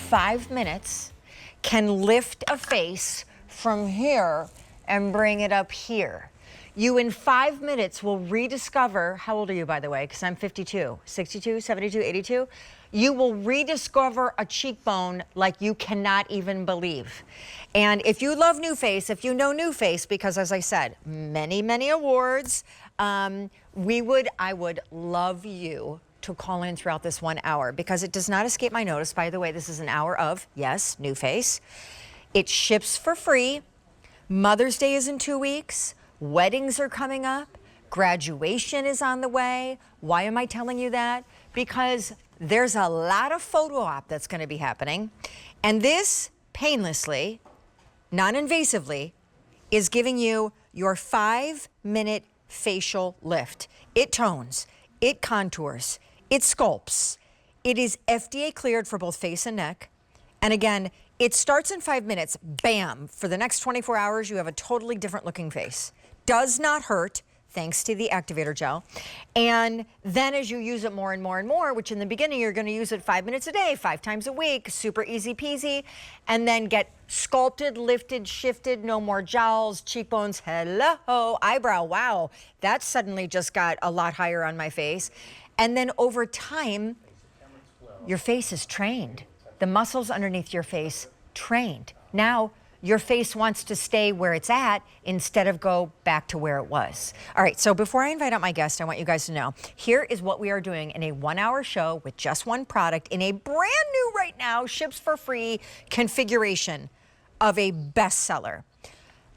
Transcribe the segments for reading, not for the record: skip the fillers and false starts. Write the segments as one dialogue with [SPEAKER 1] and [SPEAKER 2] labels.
[SPEAKER 1] 5 minutes can lift a face from here and bring it up here. You in 5 minutes will rediscover, how old are you, by the way? Because I'm 52, 62, 72, 82. You will rediscover a cheekbone like you cannot even believe. And if you love NuFACE, if you know NuFACE, because as I said, many, many awards, I would love you to call in throughout this 1 hour, because it does not escape my notice. By the way, this is an hour of, yes, NuFACE. It ships for free. Mother's Day is in 2 weeks. Weddings are coming up. Graduation is on the way. Why am I telling you that? Because there's a lot of photo op that's going to be happening. And this, painlessly, non-invasively, is giving you your 5-minute facial lift. It tones, it contours, it sculpts. It is FDA cleared for both face and neck. And again, it starts in 5 minutes. Bam! For the next 24 hours, you have a totally different looking face. Does not hurt, thanks to the activator gel. And then as you use it more and more and more, which in the beginning you're going to use it 5 minutes a day, 5 times a week, super easy peasy, and then get sculpted, lifted, shifted, no more jowls, cheekbones, hello, eyebrow, wow, that suddenly just got a lot higher on my face. And then over time, your face is trained. The muscles underneath your face trained. Now, your face wants to stay where it's at instead of go back to where it was. All right, so before I invite out my guest, I want you guys to know, here is what we are doing in a 1 hour show with just one product in a brand new, right now, ships for free configuration of a bestseller,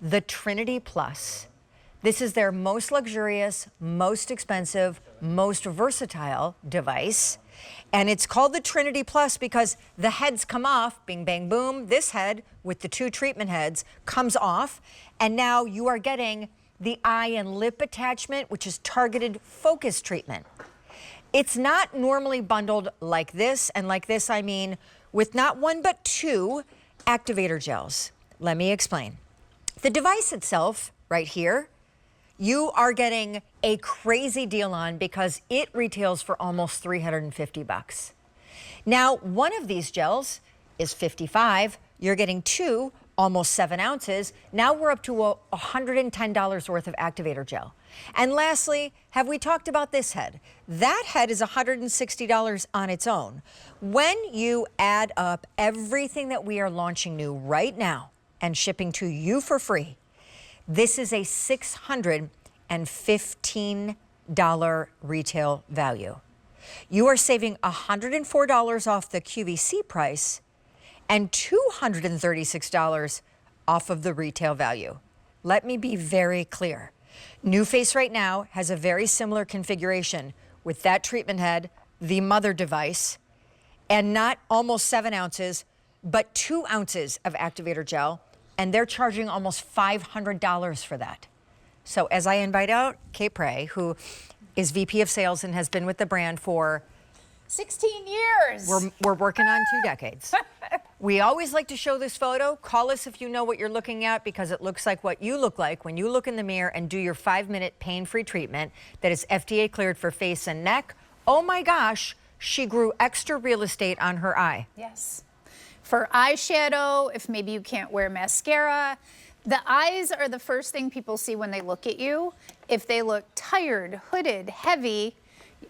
[SPEAKER 1] the Trinity Plus. This is their most luxurious, most expensive, most versatile device. And it's called the Trinity Plus because the heads come off, bing, bang, boom. This head with the 2 treatment heads comes off. And now you are getting the eye and lip attachment, which is targeted focus treatment. It's not normally bundled like this. And like this, I mean with not 1, but 2 activator gels. Let me explain. The device itself, right here, you are getting a crazy deal on because it retails for almost $350. Now, one of these gels is $55. You're getting 2, almost 7 ounces. Now we're up to $110 worth of activator gel. And lastly, have we talked about this head? That head is $160 on its own. When you add up everything that we are launching new right now and shipping to you for free, this is a $615 retail value. You are saving $104 off the QVC price and $236 off of the retail value. Let me be very clear. NuFACE right now has a very similar configuration with that treatment head, the mother device, and not almost 7 ounces, but 2 ounces of activator gel, and they're charging almost $500 for that. So as I invite out Kate Prey, who is VP of Sales and has been with the brand for
[SPEAKER 2] 16 years.
[SPEAKER 1] We're working on 2 decades. We always like to show this photo. Call us if you know what you're looking at, because it looks like what you look like when you look in the mirror and do your 5-minute pain-free treatment that is FDA cleared for face and neck. Oh my gosh, she grew extra real estate on her eye.
[SPEAKER 2] Yes. For eyeshadow, if maybe you can't wear mascara, the eyes are the first thing people see when they look at you. If they look tired, hooded, heavy,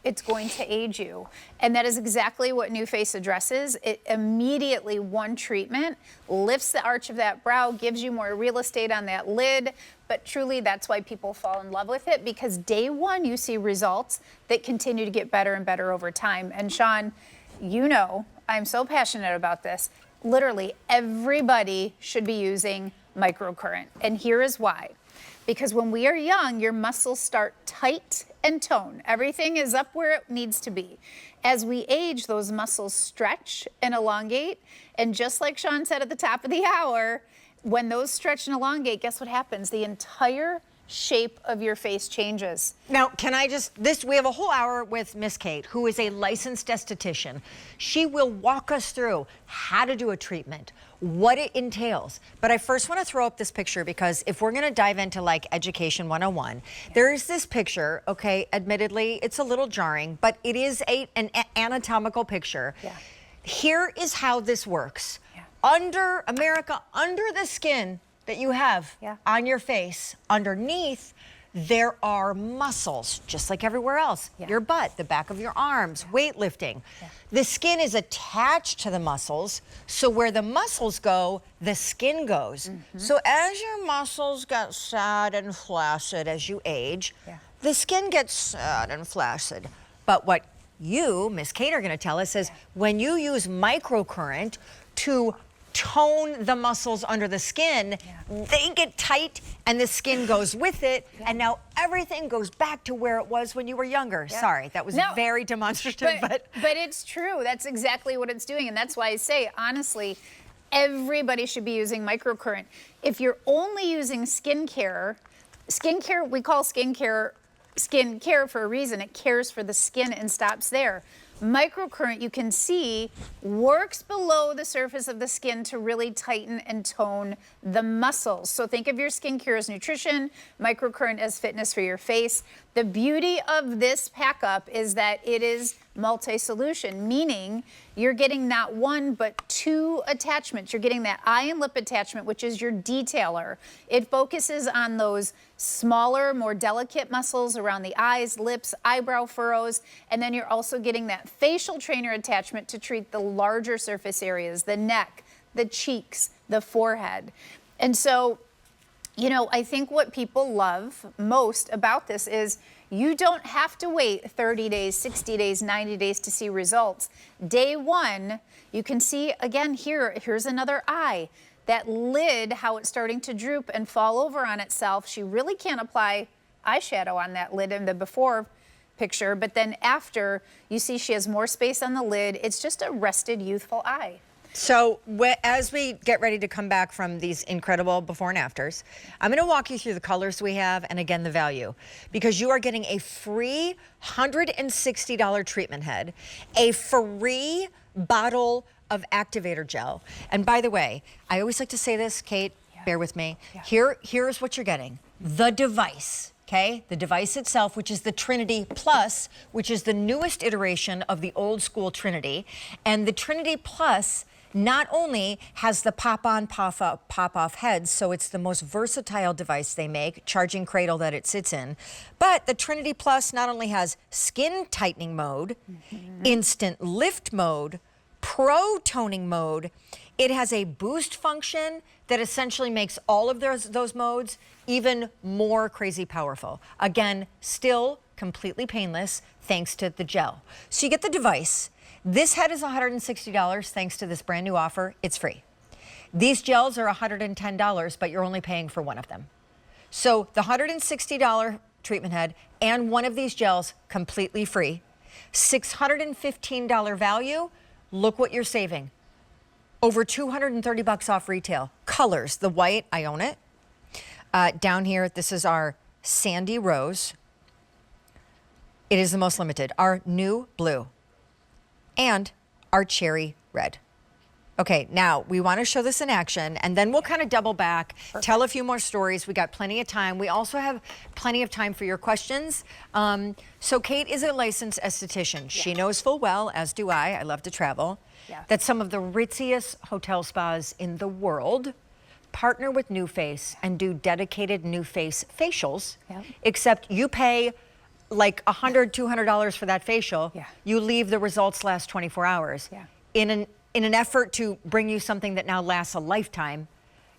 [SPEAKER 2] it's going to age you. And that is exactly what NuFACE addresses. It immediately, one treatment, lifts the arch of that brow, gives you more real estate on that lid. But truly, that's why people fall in love with it, because day one, you see results that continue to get better and better over time. And Sean, you know, I'm so passionate about this. Literally, everybody should be using microcurrent. And here is why. Because when we are young, your muscles start tight and toned. Everything is up where it needs to be. As we age, those muscles stretch and elongate. And just like Sean said at the top of the hour, when those stretch and elongate, guess what happens? The entire shape of your face changes.
[SPEAKER 1] Now, can I just, we have a whole hour with Miss Kate, who is a licensed esthetician. She will walk us through how to do a treatment, what it entails. But I first want to throw up this picture, because if we're going to dive into like Education 101, there is this picture, okay, admittedly, it's a little jarring, but it is an anatomical picture.
[SPEAKER 2] Yeah.
[SPEAKER 1] here is how this works.
[SPEAKER 2] Yeah.
[SPEAKER 1] Under the skin that you have on your face, underneath, there are muscles, just like everywhere else. Your butt, the back of your arms, weightlifting. The skin is attached to the muscles, so where the muscles go, the skin goes. So as your muscles get sad and flaccid as you age, the skin gets sad and flaccid. But what you, Miss Kate, are gonna tell us is when you use microcurrent to tone the muscles under the skin, they get tight and the skin goes with it, and now everything goes back to where it was when you were younger. Sorry, that was very demonstrative, but
[SPEAKER 2] it's true. That's exactly what it's doing, and that's why I say, honestly, everybody should be using microcurrent. If you're only using skincare, we call skincare for a reason. It cares for the skin and stops there. Microcurrent, you can see, works below the surface of the skin to really tighten and tone the muscles. So think of your skincare as nutrition, microcurrent as fitness for your face. The beauty of this pack up is that it is multi-solution, meaning you're getting not one but two attachments. You're getting that eye and lip attachment, which is your detailer. It focuses on those smaller, more delicate muscles around the eyes, lips, eyebrow furrows, and then you're also getting that facial trainer attachment to treat the larger surface areas, the neck, the cheeks, the forehead. And so, you know, I think what people love most about this is you don't have to wait 30 days, 60 days, 90 days to see results. Day one, you can see, again, here's another eye. That lid, how it's starting to droop and fall over on itself. She really can't apply eyeshadow on that lid in the before picture, but then after, you see she has more space on the lid. It's just a rested, youthful eye.
[SPEAKER 1] So as we get ready to come back from these incredible before and afters, I'm going to walk you through the colors we have and again the value, because you are getting a free $160 treatment head, a free bottle of activator gel. And by the way, I always like to say this, Kate, bear with me. Here's what you're getting. The device. Okay, the device itself, which is the Trinity Plus, which is the newest iteration of the old school Trinity. And the Trinity Plus not only has the pop-on, pop-off heads, so it's the most versatile device they make, charging cradle that it sits in, but the Trinity Plus not only has skin tightening mode, instant lift mode, Pro Toning Mode, it has a boost function that essentially makes all of those modes even more crazy powerful. Again, still completely painless thanks to the gel. So you get the device. This head is $160 thanks to this brand new offer. It's free. These gels are $110, but you're only paying for one of them. So the $160 treatment head and one of these gels completely free. $615 value. Look what you're saving. Over $230 off retail. Colors, the white, I own it. Down here, this is our Sandy Rose. It is the most limited. Our new blue and our cherry red. Okay, now we want to show this in action and then we'll kind of double back, tell a few more stories. We got plenty of time. We also have plenty of time for your questions. So Kate is a licensed esthetician. She knows full well, as do I love to travel, that some of the ritziest hotel spas in the world partner with NuFACE and do dedicated NuFACE facials, except you pay like $100, $200 for that facial. You leave, the results last 24 hours. In an effort to bring you something that now lasts a lifetime,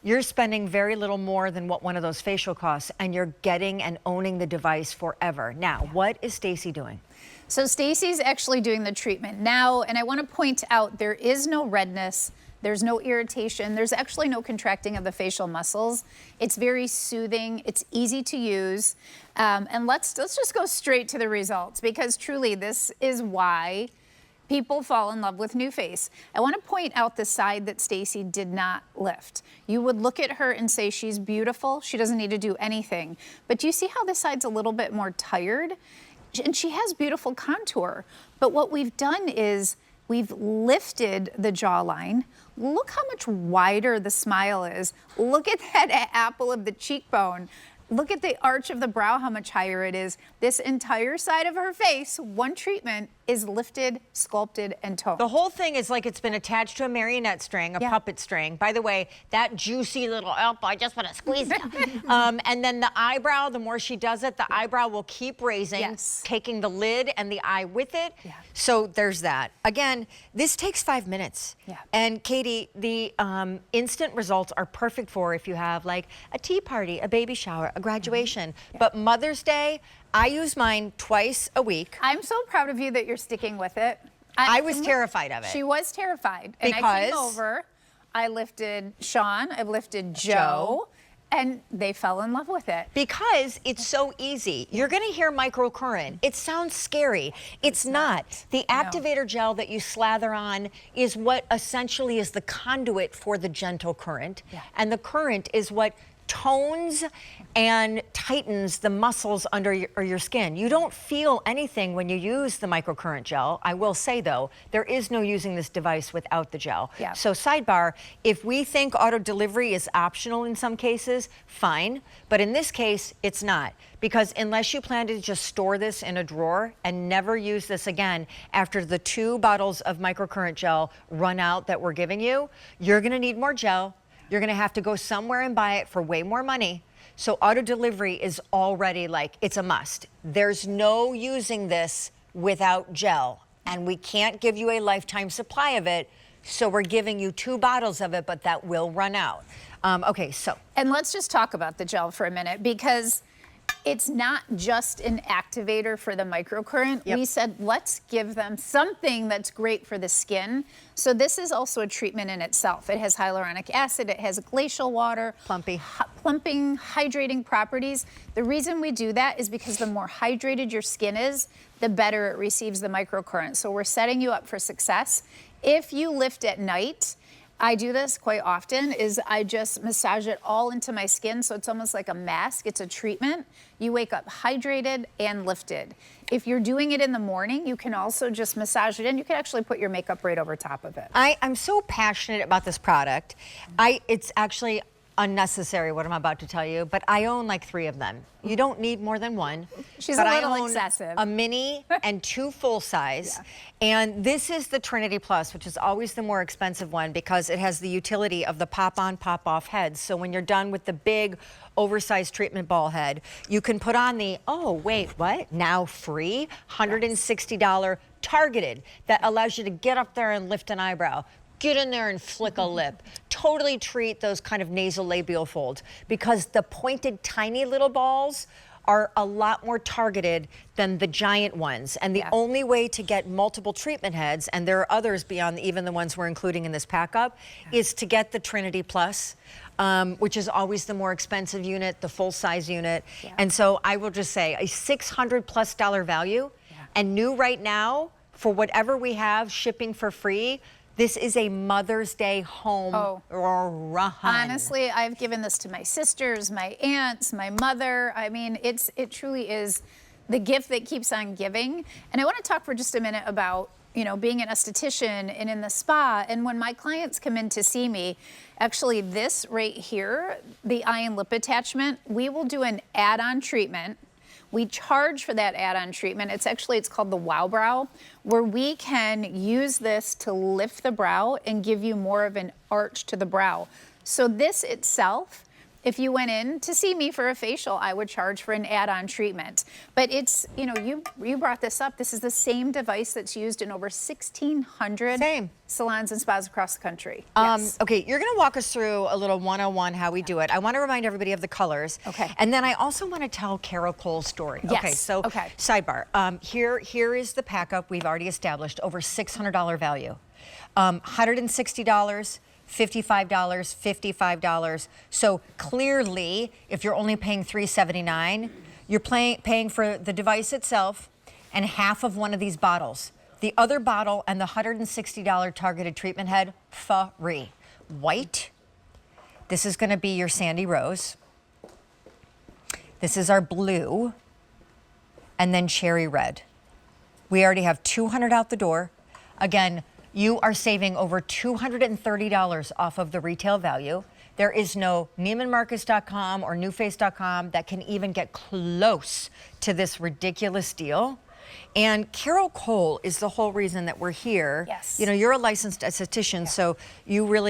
[SPEAKER 1] you're spending very little more than what one of those facial costs, and you're getting and owning the device forever. Now, what is Stacy doing?
[SPEAKER 2] So Stacy's actually doing the treatment now, and I want to point out there is no redness, there's no irritation, there's actually no contracting of the facial muscles. It's very soothing, it's easy to use, and let's just go straight to the results, because truly this is why people fall in love with NuFACE. I want to point out the side that Stacy did not lift. You would look at her and say she's beautiful, she doesn't need to do anything. But do you see how this side's a little bit more tired? And she has beautiful contour. But what we've done is we've lifted the jawline. Look how much wider the smile is. Look at that apple of the cheekbone. Look at the arch of the brow, how much higher it is. This entire side of her face, one treatment, is lifted, sculpted, and toned.
[SPEAKER 1] The whole thing is like it's been attached to a marionette string, a puppet string. By the way, that juicy little elbow, I just want to squeeze it. And then the eyebrow, the more she does it, the eyebrow will keep raising, taking the lid and the eye with it. So there's that. Again, this takes 5 minutes. And Katie, the instant results are perfect for if you have like a tea party, a baby shower, a graduation. But Mother's Day, I use mine twice a week.
[SPEAKER 2] I'm so proud of you that you're sticking with it.
[SPEAKER 1] I was terrified of it.
[SPEAKER 2] She was terrified. And I came over, I lifted Sean, I lifted Joe, and they fell in love with it.
[SPEAKER 1] Because it's so easy. You're gonna hear microcurrent. It sounds scary. It's not. The activator gel that you slather on is what essentially is the conduit for the gentle current. And the current is what tones and tightens the muscles under your skin. You don't feel anything when you use the microcurrent gel. I will say though, there is no using this device without the gel. So sidebar, if we think auto delivery is optional in some cases, fine. But in this case, it's not. Because unless you plan to just store this in a drawer and never use this again after the 2 bottles of microcurrent gel run out that we're giving you, you're gonna need more gel. You're gonna have to go somewhere and buy it for way more money. So auto delivery is already like, it's a must. There's no using this without gel. And we can't give you a lifetime supply of it. So we're giving you 2 bottles of it, but that will run out. Okay, so.
[SPEAKER 2] And let's just talk about the gel for a minute, because it's not just an activator for the microcurrent. We said, let's give them something that's great for the skin. So this is also a treatment in itself. It has hyaluronic acid, it has glacial water. Plumping, hydrating properties. The reason we do that is because the more hydrated your skin is, the better it receives the microcurrent. So we're setting you up for success. If you lift at night, I do this quite often, is I just massage it all into my skin, so it's almost like a mask. It's a treatment. You wake up hydrated and lifted. If you're doing it in the morning, you can also just massage it in. You can actually put your makeup right over top of it.
[SPEAKER 1] I'm so passionate about this product. It's actually unnecessary what I'm about to tell you, but I own like 3 of them. You don't need more than 1.
[SPEAKER 2] She's
[SPEAKER 1] but
[SPEAKER 2] a little
[SPEAKER 1] I own
[SPEAKER 2] excessive.
[SPEAKER 1] A mini and 2 full size. And this is the Trinity Plus, which is always the more expensive one because it has the utility of the pop-on, pop-off heads. So when you're done with the big, oversized treatment ball head, you can put on the, oh, wait, what? Now free? $160 targeted that allows you to get up there and lift an eyebrow. Get in there and flick a lip. Totally treat those kind of nasolabial folds because the pointed tiny little balls are a lot more targeted than the giant ones. And the only way to get multiple treatment heads, and there are others beyond even the ones we're including in this pack up, is to get the Trinity Plus, which is always the more expensive unit, the full size unit. And so I will just say a $600+ value and new right now for whatever we have shipping for free. This is a Mother's Day home run.
[SPEAKER 2] Honestly, I've given this to my sisters, my aunts, my mother. I mean, it truly is the gift that keeps on giving. And I want to talk for just a minute about, you know, being an esthetician and in the spa. And when my clients come in to see me, actually this right here, the eye and lip attachment, we will do an add-on treatment. We charge for that add-on treatment. It's called the Wow Brow, where we can use this to lift the brow and give you more of an arch to the brow. So this itself, if you went in to see me for a facial, I would charge for an add-on treatment. But it's, you know, you brought this up. This is the same device that's used in over 1,600 salons and spas across the country.
[SPEAKER 1] Okay, you're gonna walk us through a little 101 how we do it. I wanna remind everybody of the colors. And then I also wanna tell Carol Cole's story. Okay, so sidebar. Here is the pack up we've already established, over $600 value. $160, $55, $55. So clearly, if you're only paying $379, you're paying for the device itself and half of one of these bottles. The other bottle and the $160 targeted treatment head, free. White. This is gonna be your sandy rose. This is our blue. And then cherry red. We already have 200 out the door. Again, you are saving over $230 off of the retail value. There is no NeimanMarcus.com or NuFACE.com that can even get close to this ridiculous deal. And Carol Cole is the whole reason that we're here.
[SPEAKER 2] Yes.
[SPEAKER 1] You know, you're a licensed esthetician, so you really